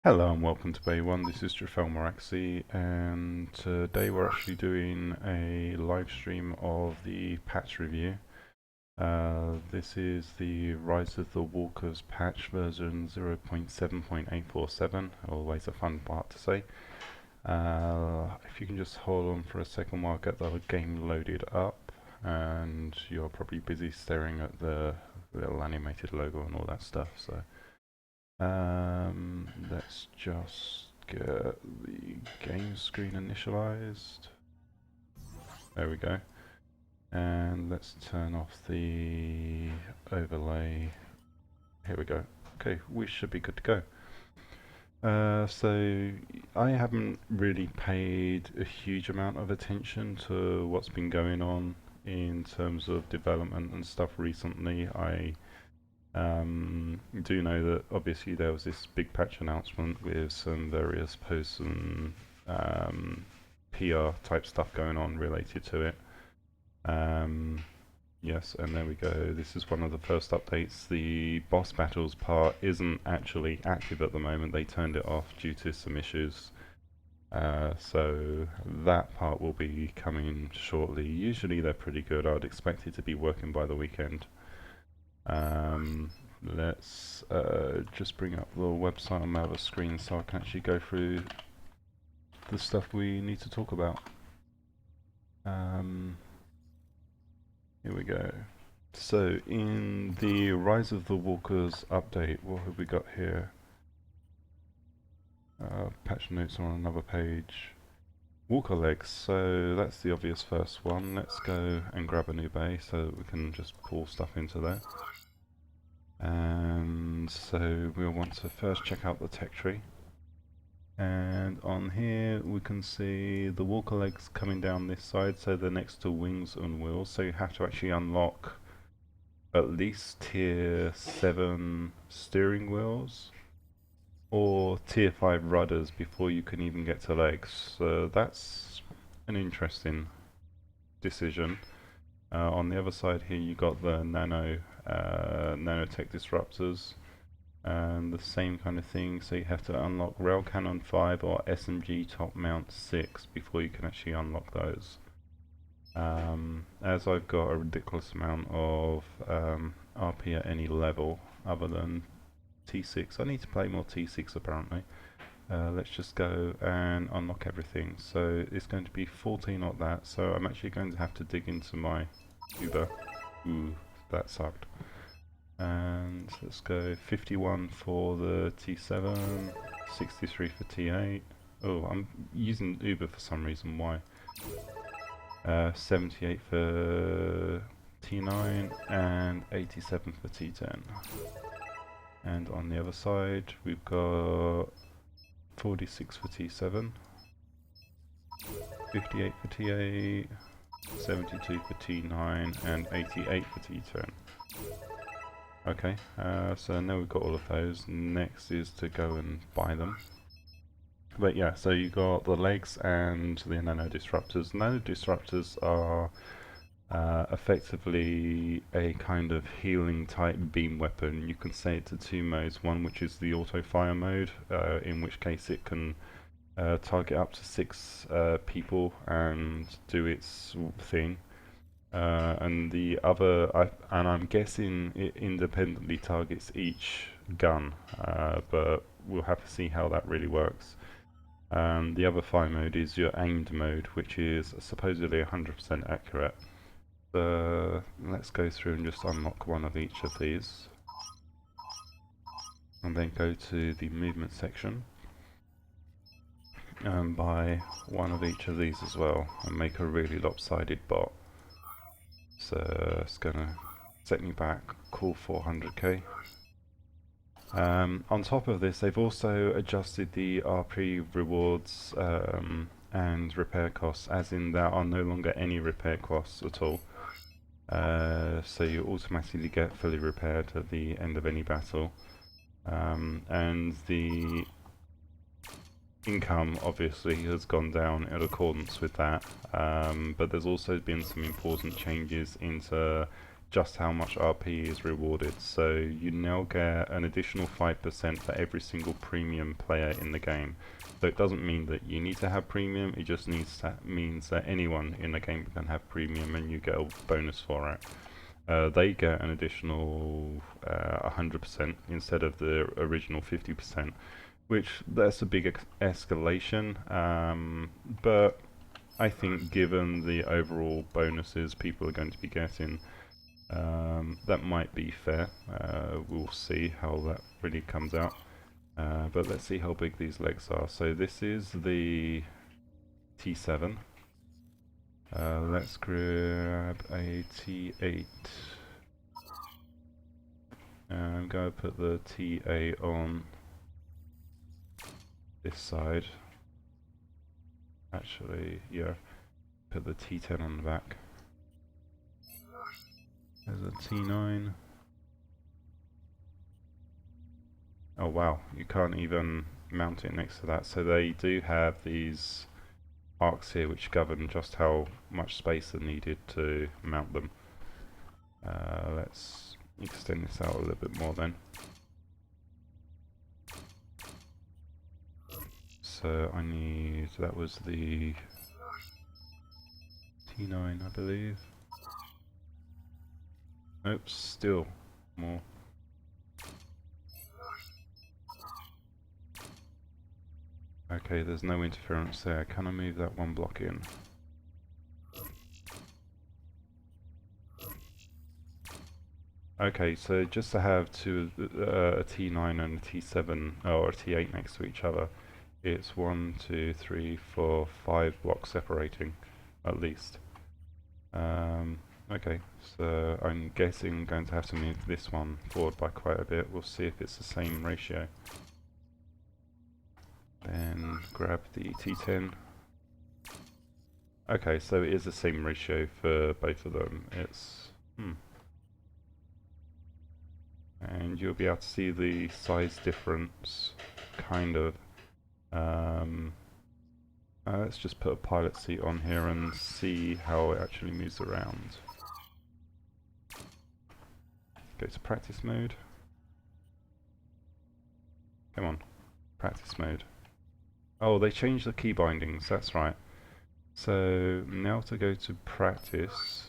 Hello and welcome to Bay 1, this is Jafel Moraxi, and today we're actually doing a live stream of the patch review. This is the Rise of the Walkers patch version 0.7.847, always a fun part to say. If you can just hold on for a second while I get the game loaded up, and you're probably busy staring at the little animated logo and all that stuff, so let's just get the game screen initialized. There we go. And let's turn off the overlay. Here we go. Okay, we should be good to go. So I haven't really paid a huge amount of attention to what's been going on in terms of development and stuff recently. I do know that obviously there was this big patch announcement with some various posts and PR type stuff going on related to it. Yes, and there we go. This is one of the first updates. The boss battles part isn't actually active at the moment. They turned it off due to some issues. So that part will be coming shortly. Usually they're pretty good. I'd expect it to be working by the weekend. Let's just bring up the website on my other screen so I can actually go through the stuff we need to talk about. Here we go. So in the Rise of the Walkers update, what have we got here? Patch notes are on another page. Walker legs, so that's the obvious first one. Let's go and grab a new bay so that we can just pull stuff into there. And so we'll want to first check out the tech tree. And on here we can see the walker legs coming down this side, so they're next to wings and wheels, so you have to actually unlock at least tier 7 steering wheels or tier 5 rudders before you can even get to legs. So that's an interesting decision. On the other side here you got the nanotech disruptors, and the same kind of thing, so you have to unlock Rail Cannon 5 or SMG Top Mount 6 before you can actually unlock those. As I've got a ridiculous amount of RP at any level other than T6, I need to play more T6 apparently. Let's just go and unlock everything. So it's going to be 14 on that, so I'm actually going to have to dig into my Uber. Ooh, that sucked. And let's go 51 for the T7, 63 for T8. Oh, I'm using Uber for some reason, why? 78 for T9 and 87 for T10. And on the other side we've got 46 for T7, 58 for T8, 72 for T9 and 88 for T10. Okay, so now we've got all of those. Next is to go and buy them. But yeah, so you got the legs and the nano disruptors. Nano disruptors are effectively a kind of healing type beam weapon. You can say it to two modes. One which is the auto fire mode, in which case it can target up to 6 people and do its thing. And the other, and I'm guessing it independently targets each gun, but we'll have to see how that really works. The other fire mode is your aimed mode, which is supposedly 100% accurate. Let's go through and just unlock one of each of these. And then go to the movement section. And buy one of each of these as well, and make a really lopsided bot. So it's gonna set me back cool 400k. On top of this, they've also adjusted the RP rewards and repair costs, as in there are no longer any repair costs at all. So you automatically get fully repaired at the end of any battle. And the income obviously has gone down in accordance with that, but there's also been some important changes into just how much RP is rewarded. So you now get an additional 5% for every single premium player in the game. So it doesn't mean that you need to have premium, it just means that anyone in the game can have premium and you get a bonus for it. They get an additional 100% instead of the original 50%, which that's a big escalation, but I think given the overall bonuses people are going to be getting, that might be fair. We'll see how that really comes out. But let's see how big these legs are. So this is the T7. Let's grab a T8. I'm going to put the TA on this side. Actually, yeah, put the T10 on the back. There's a T9. Oh wow, you can't even mount it next to that. So they do have these arcs here which govern just how much space are needed to mount them. Let's extend this out a little bit more then. So I need, that was the T9 I believe. Oops, still more. Okay, there's no interference there. Can I move that one block in? Okay, so just to have a T9 and a T7 or a T8 next to each other, it's 1, 2, 3, 4, 5 blocks separating, at least. Okay, so I'm guessing I'm going to have to move this one forward by quite a bit. We'll see if it's the same ratio. Then grab the T10. Okay, so it is the same ratio for both of them. It's and you'll be able to see the size difference, kind of. Let's just put a pilot seat on here and see how it actually moves around. Go to practice mode. Come on, practice mode. Oh, they changed the key bindings, that's right. So now to go to practice.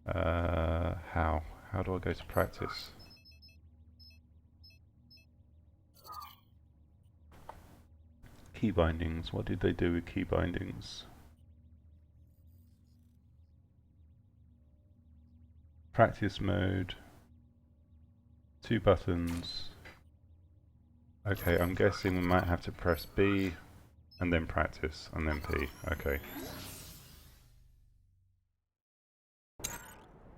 How do I go to practice? Key bindings, what did they do with key bindings? Practice mode, 2 buttons. Okay, I'm guessing we might have to press B and then practice and then P. Okay.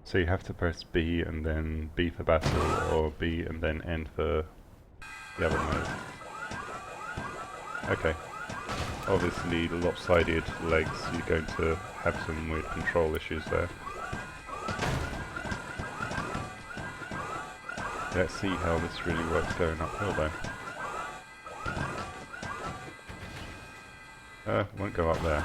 So you have to press B and then B for battle, or B and then N for the other mode. Okay. Obviously the lopsided legs, you're going to have some weird control issues there. Let's see how this really works going uphill though. Won't go up there.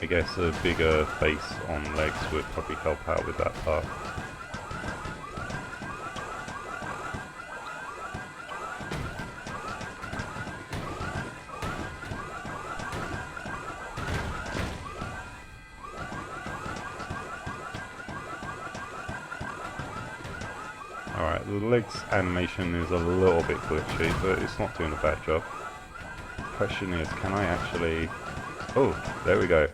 I guess a bigger face on legs would probably help out with that part. Alright, the legs animation is a little bit glitchy, but it's not doing a bad job. Question is, can I actually... Oh, there we go.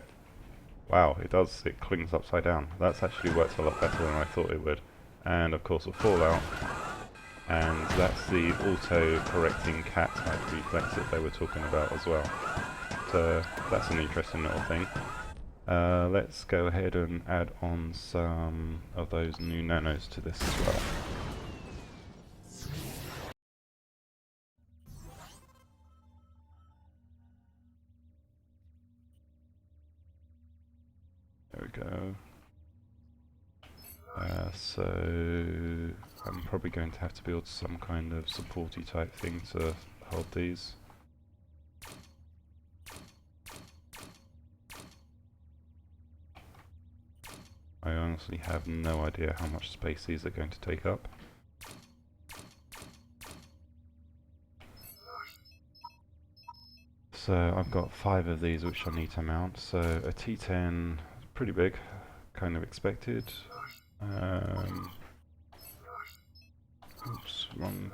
Wow, it does, it clings upside down. That's actually worked a lot better than I thought it would. And of course a fallout. And that's the auto-correcting cat type reflex that they were talking about as well. So that's an interesting little thing. Let's go ahead and add on some of those new nanos to this as well. There we go. So I'm probably going to have to build some kind of supporty type thing to hold these. I honestly have no idea how much space these are going to take up. So I've got 5 of these which I need to mount. So a T10, pretty big, kind of expected. Oops, wrong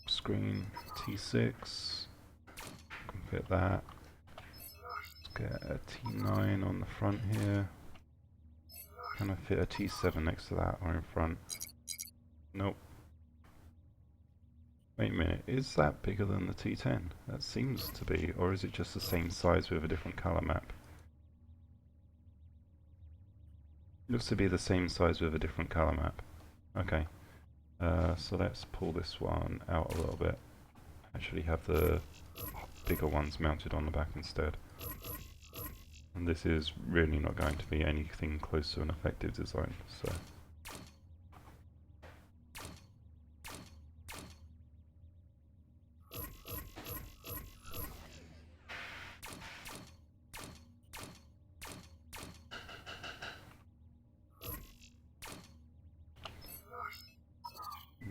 screen. T6, can fit that. Let's get a T9 on the front here. Can I fit a T7 next to that or in front? Nope. Wait a minute, is that bigger than the T10? That seems to be, or is it just the same size with a different color map? Looks to be the same size with a different color map. Okay, so let's pull this one out a little bit. Actually have the bigger ones mounted on the back instead. And this is really not going to be anything close to an effective design, so...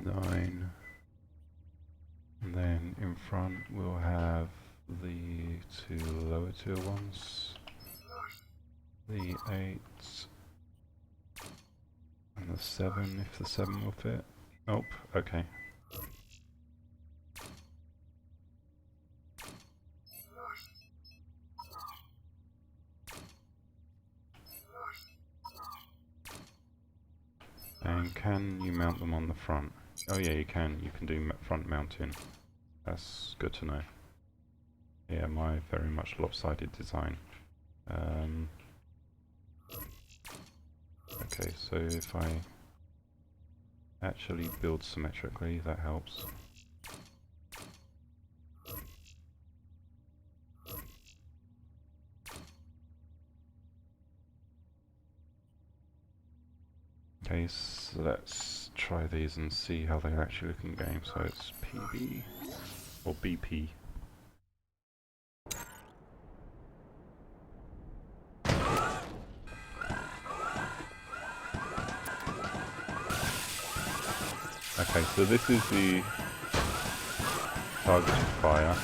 Nine. And then in front we'll have the 2 lower tier ones. The 8. And the 7, if the 7 will fit. Nope, okay. And can you mount them on the front? Oh yeah, you can. You can do front mounting. That's good to know. Yeah, my very much lopsided design. Okay, so if I actually build symmetrically, that helps. Okay, so let's try these and see how they actually look in game. So it's PB or BP. Okay, so this is the targeted fire.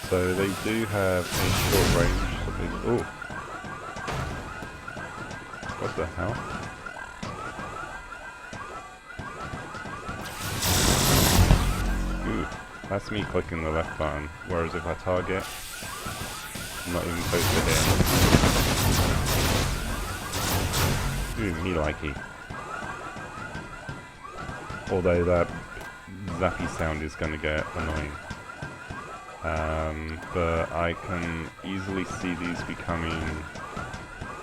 So they do have a short range. Oh, what the hell? Ooh, that's me clicking the left button. Whereas if I target, I'm not even close to him. Ooh, me likey. Although that zappy sound is going to get annoying. But I can easily see these becoming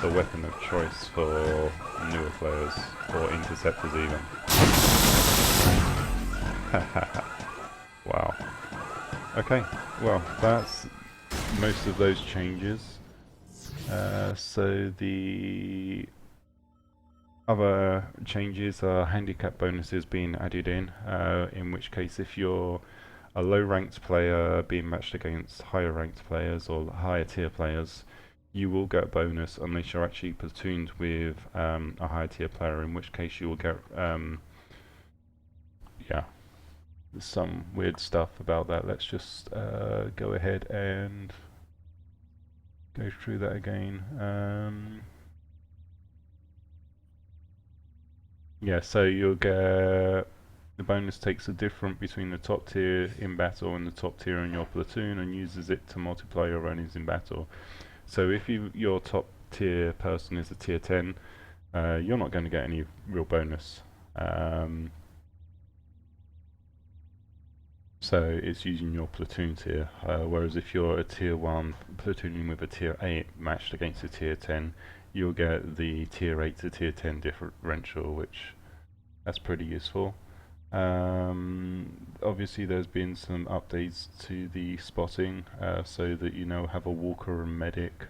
the weapon of choice for newer players, or interceptors even. Wow. Okay, well, that's most of those changes. So the other changes are handicap bonuses being added in which case if you're a low ranked player being matched against higher ranked players or higher tier players, you will get a bonus unless you're actually platooned with a higher tier player, in which case you will get yeah, there's some weird stuff about that. Let's just go ahead and go through that again. Yeah, so you'll get the bonus takes a difference between the top tier in battle and the top tier in your platoon and uses it to multiply your earnings in battle. So if your top tier person is a tier 10, you're not going to get any real bonus. So it's using your platoon tier, whereas if you're a tier 1 platooning with a tier 8 matched against a tier 10, you'll get the tier 8 to tier 10 differential, which that's pretty useful. Obviously there's been some updates to the spotting, so that you now have a walker and medic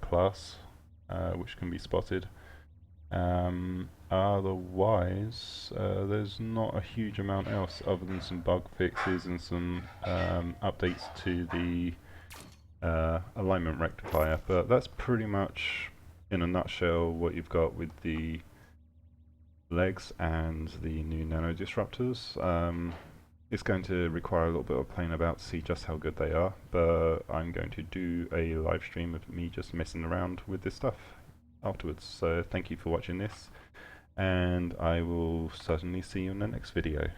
class, which can be spotted. Otherwise, there's not a huge amount else other than some bug fixes and some updates to the alignment rectifier, but that's pretty much in a nutshell what you've got with the legs and the new nano disruptors. It's going to require a little bit of playing about to see just how good they are, but I'm going to do a live stream of me just messing around with this stuff afterwards. So thank you for watching this, and I will certainly see you in the next video.